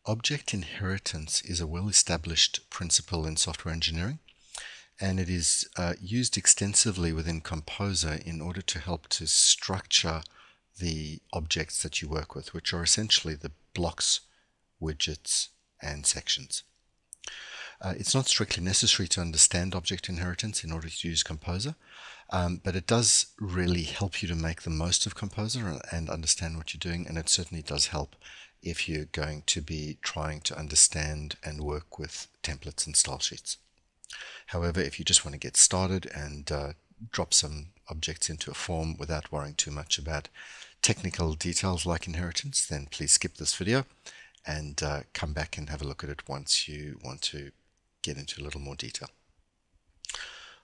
Object inheritance is a well-established principle in software engineering, and it is used extensively within Composer in order to help to structure the objects that you work with, which are essentially the blocks, widgets, and sections. It's not strictly necessary to understand object inheritance in order to use Composer, but it does really help you to make the most of Composer and understand what you're doing, and it certainly does help if you're going to be trying to understand and work with templates and style sheets. However, if you just want to get started and drop some objects into a form without worrying too much about technical details like inheritance, then please skip this video and come back and have a look at it once you want to get into a little more detail.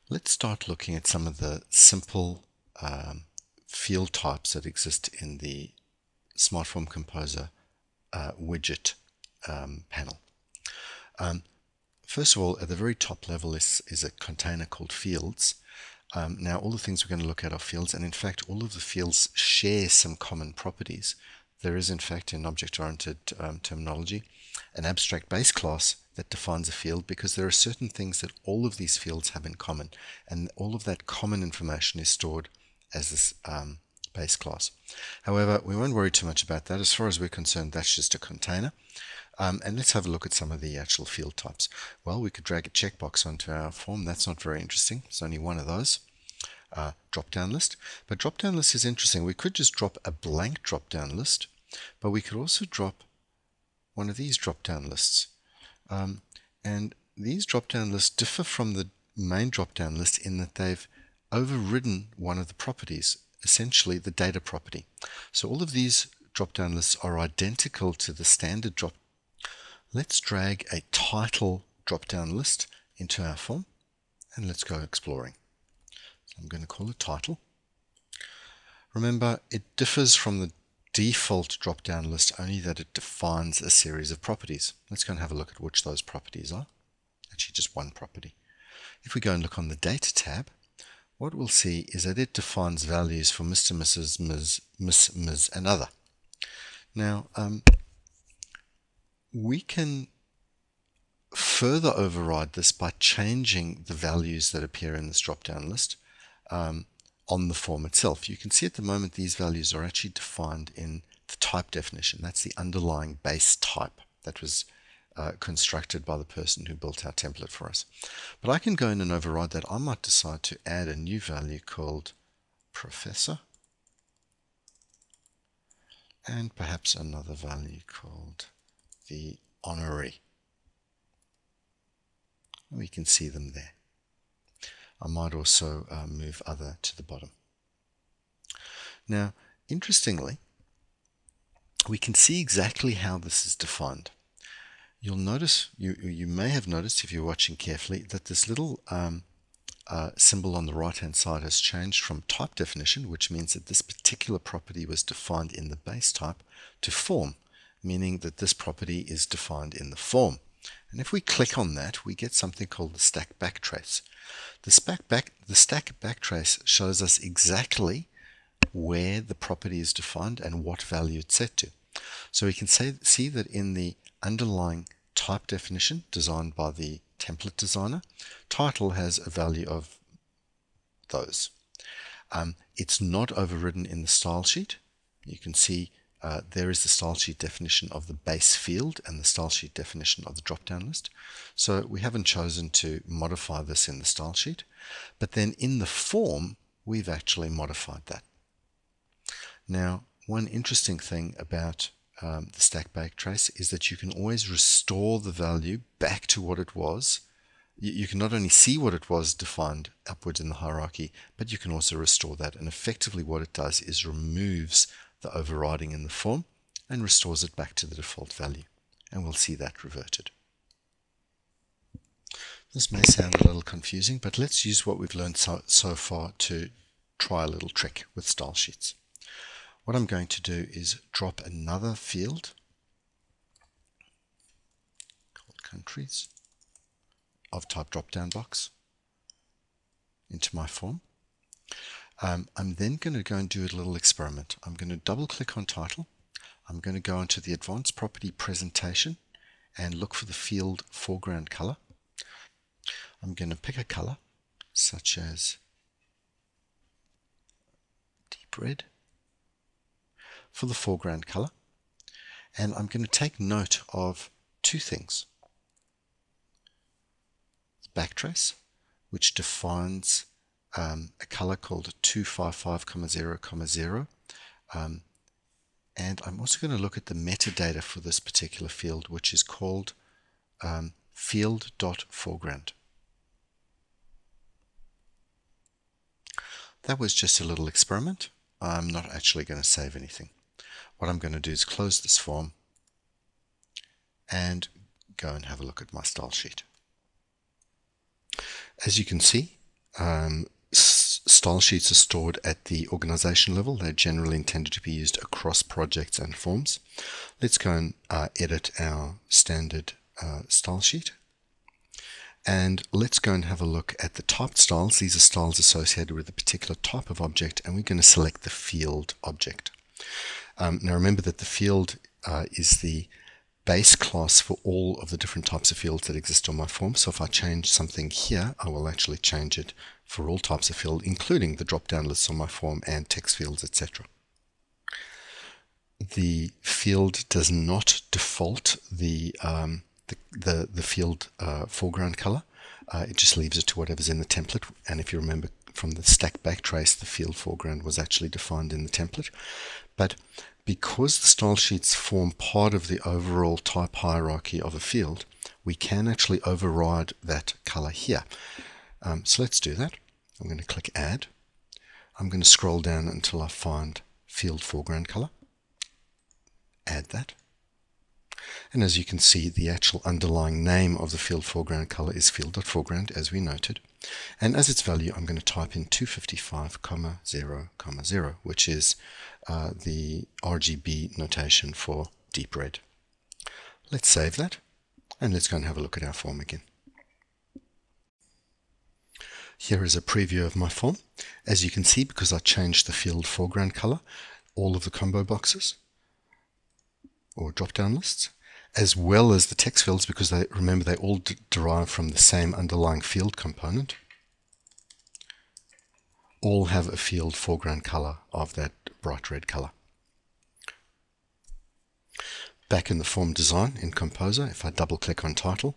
Let's start looking at some of the simple field types that exist in the SmartForm Composer widget panel. First of all, at the very top level is a container called fields. Now all the things we're going to look at are fields, and in fact all of the fields share some common properties. There is in fact in object-oriented terminology an abstract base class that defines a field, because there are certain things that all of these fields have in common, and all of that common information is stored as this base class. However, we won't worry too much about that. As far as we're concerned, that's just a container. And let's have a look at some of the actual field types. Well, we could drag a checkbox onto our form. That's not very interesting. There's only one of those. Drop-down list. But drop-down list is interesting. We could just drop a blank drop-down list, but we could also drop one of these drop-down lists. And these drop-down lists differ from the main drop-down list in that they've overridden one of the properties, essentially the data property. So all of these drop-down lists are identical to the standard drop. Let's drag a title drop-down list into our form and let's go exploring. So I'm going to call it title. Remember, it differs from the default drop-down list only that it defines a series of properties. Let's go and have a look at which those properties are. Actually, just one property. If we go and look on the Data tab, what we'll see is that it defines values for Mr., Mrs., Ms., and other. Now, we can further override this by changing the values that appear in this drop-down list on the form itself. You can see at the moment these values are actually defined in the type definition. That's the underlying base type that was constructed by the person who built our template for us. But I can go in and override that. I might decide to add a new value called professor, and perhaps another value called the honorary. We can see them there. I might also move other to the bottom. Now, interestingly, we can see exactly how this is defined. You'll notice, you may have noticed if you're watching carefully, that this little symbol on the right hand side has changed from type definition, which means that this particular property was defined in the base type, to form, meaning that this property is defined in the form. And if we click on that, we get something called the stack backtrace. The stack backtrace shows us exactly where the property is defined and what value it's set to. So we can see that in the underlying type definition designed by the template designer, title has a value of those. It's not overridden in the style sheet. You can see there is the style sheet definition of the base field and the style sheet definition of the drop-down list. So we haven't chosen to modify this in the style sheet, but then in the form we've actually modified that. Now, one interesting thing about the stack backtrace is that you can always restore the value back to what it was. You can not only see what it was defined upwards in the hierarchy, but you can also restore that. And effectively what it does is removes the overriding in the form and restores it back to the default value. And we'll see that reverted. This may sound a little confusing, but let's use what we've learned so far to try a little trick with style sheets. What I'm going to do is drop another field called countries of type drop-down box into my form. I'm then going to go and do a little experiment. I'm going to double click on title. I'm going to go into the advanced property presentation and look for the field foreground color. I'm going to pick a color such as deep red for the foreground color, and I'm going to take note of two things. Backtrace, which defines a color called 255,0,0, and I'm also going to look at the metadata for this particular field, which is called field.foreground. That was just a little experiment. I'm not actually going to save anything. What I'm going to do is close this form and go and have a look at my style sheet. As you can see, style sheets are stored at the organization level. They're generally intended to be used across projects and forms. Let's go and edit our standard style sheet. And let's go and have a look at the typed styles. These are styles associated with a particular type of object, and we're going to select the field object. Now remember that the field is the base class for all of the different types of fields that exist on my form. So if I change something here, I will actually change it for all types of field, including the drop-down lists on my form and text fields, etc. The field does not default the field foreground color. It just leaves it to whatever's in the template. And if you remember from the stack backtrace, the field foreground was actually defined in the template. But because the style sheets form part of the overall type hierarchy of a field, we can actually override that color here. So let's do that. I'm going to click Add. I'm going to scroll down until I find field foreground color. Add that. And as you can see, the actual underlying name of the field foreground color is field.foreground, as we noted. And as its value, I'm going to type in 255,0,0, which is the RGB notation for deep red. Let's save that, and let's go and have a look at our form again. Here is a preview of my form. As you can see, because I changed the field foreground color, all of the combo boxes or drop-down lists, as well as the text fields, because remember they all derive from the same underlying field component, all have a field foreground color of that bright red color. Back in the form design in Composer, if I double click on title,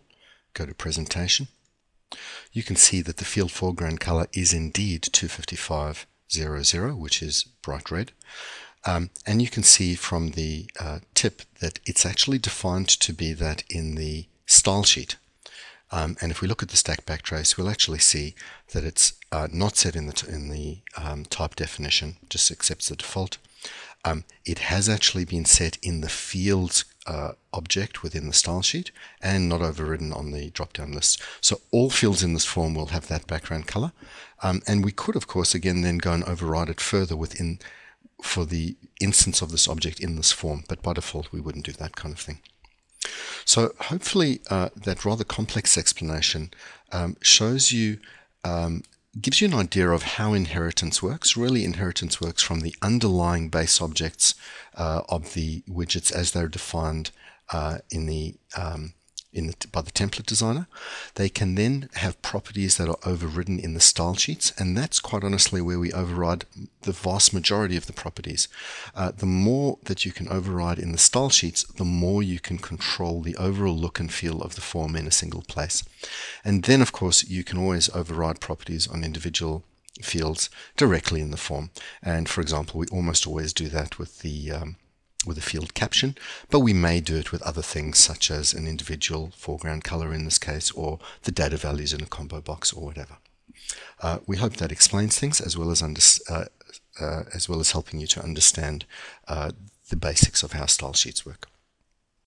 go to presentation, you can see that the field foreground color is indeed 255,0,0, which is bright red. And you can see from the tip that it's actually defined to be that in the style sheet. And if we look at the stack backtrace, we'll actually see that it's not set in the type definition, just accepts the default. It has actually been set in the fields object within the style sheet and not overridden on the drop-down list. So all fields in this form will have that background color. And we could, of course, again then go and override it further within for the instance of this object in this form, but by default we wouldn't do that kind of thing. So hopefully that rather complex explanation shows you, gives you an idea of how inheritance works. Really, inheritance works from the underlying base objects of the widgets as they're defined by the template designer. They can then have properties that are overridden in the style sheets, and that's quite honestly where we override the vast majority of the properties. The more that you can override in the style sheets, the more you can control the overall look and feel of the form in a single place. And then, of course, you can always override properties on individual fields directly in the form. And for example, we almost always do that with the field caption, but we may do it with other things such as an individual foreground color in this case, or the data values in a combo box or whatever. We hope that explains things as well as helping you to understand the basics of how style sheets work.